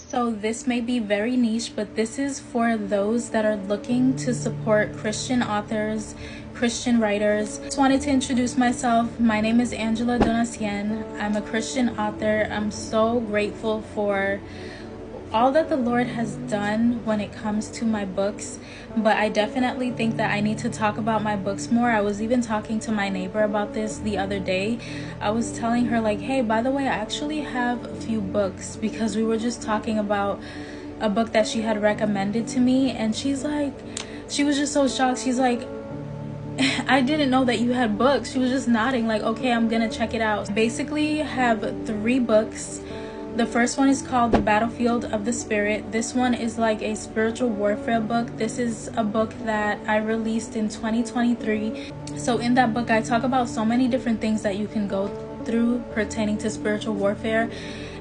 So this may be very niche, but this is for those that are looking to support Christian authors, Christian writers. Just wanted to introduce myself. My name is Angela Donacien. I'm a Christian author. I'm so grateful for all that the Lord has done when it comes to my books, but I definitely think that I need to talk about my books more. I was even talking to my neighbor about this the other day. I was telling her like, hey, by the way, I actually have a few books, because we were just talking about a book that she had recommended to me, and she was just so shocked. She's like, I didn't know that you had books. She was just nodding like, okay, I'm gonna check it out. Basically, have 3 books. The first one is called The Battlefield of the Spirit. This one is like a spiritual warfare book. This is a book that I released in 2023. So in that book, I talk about so many different things that you can go through pertaining to spiritual warfare.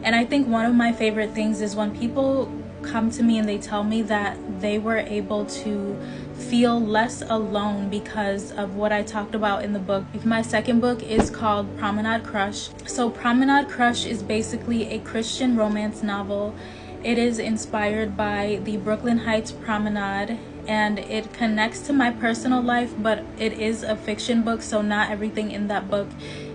And I think one of my favorite things is when people come to me and they tell me that they were able to feel less alone because of what I talked about in the book. My second book is called Promenade Crush. So Promenade Crush is basically a Christian romance novel. It is inspired by the Brooklyn Heights Promenade, and it connects to my personal life, but it is a fiction book, so not everything in that book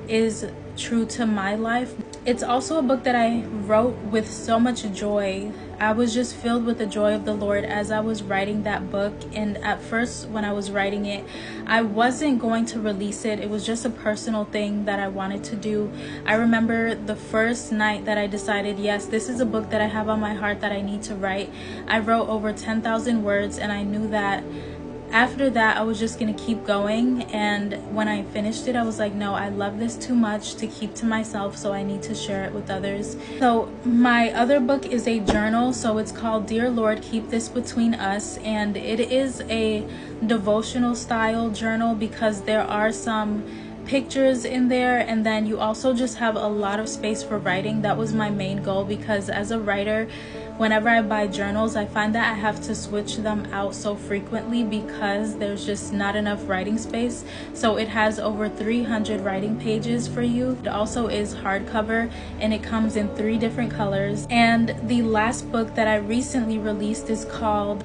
is true to my life. It's also a book that I wrote with so much joy. I was just filled with the joy of the Lord as I was writing that book. And at first, when I was writing it, I wasn't going to release it. It was just a personal thing that I wanted to do. I remember the first night that I decided, yes, this is a book that I have on my heart that I need to write. I wrote over 10,000 words, and I knew that after that I was just gonna keep going. And when I finished it, I was like, no, I love this too much to keep to myself, so I need to share it with others. So my other book is a journal. So it's called Dear Lord, Keep This Between Us, and it is a devotional style journal because there are some pictures in there, and then you also just have a lot of space for writing. That was my main goal, because as a writer, whenever I buy journals, I find that I have to switch them out so frequently because there's just not enough writing space. So it has over 300 writing pages for you. It also is hardcover, and it comes in 3 different colors. And the last book that I recently released is called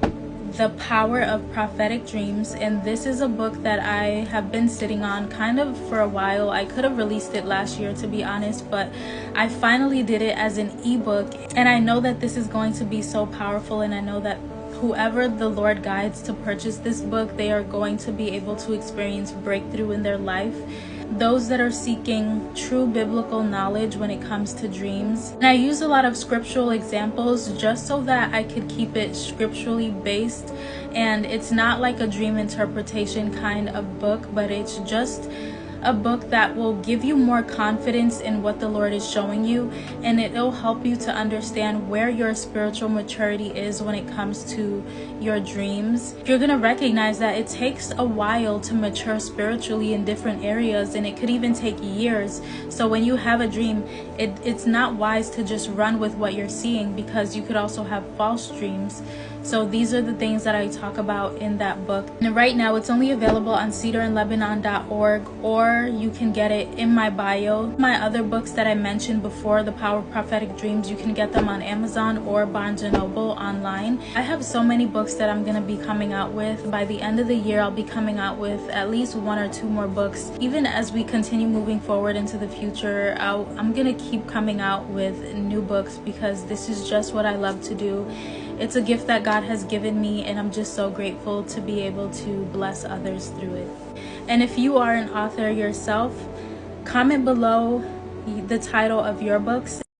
The Power of Prophetic Dreams, and this is a book that I have been sitting on kind of for a while. I could have released it last year, to be honest, but I finally did it as an ebook, and I know that this is going to be so powerful, and I know that whoever the Lord guides to purchase this book, they are going to be able to experience breakthrough in their life. Those that are seeking true biblical knowledge when it comes to dreams. And I use a lot of scriptural examples just so that I could keep it scripturally based, and it's not like a dream interpretation kind of book, but it's just a book that will give you more confidence in what the Lord is showing you, and it'll help you to understand where your spiritual maturity is when it comes to your dreams. You're gonna recognize that it takes a while to mature spiritually in different areas, and it could even take years. So when you have a dream, it's not wise to just run with what you're seeing, because you could also have false dreams. So these are the things that I talk about in that book. And right now it's only available on cedarandlebanon.org, or you can get it in my bio. My other books that I mentioned before, The Power of Prophetic Dreams, you can get them on Amazon or Barnes & Noble online. I have so many books that I'm going to be coming out with. By the end of the year, I'll be coming out with at least 1 or 2 more books. Even as we continue moving forward into the future, I'm going to keep coming out with new books, because this is just what I love to do. It's a gift that God has given me, and I'm just so grateful to be able to bless others through it. And if you are an author yourself, comment below the title of your books.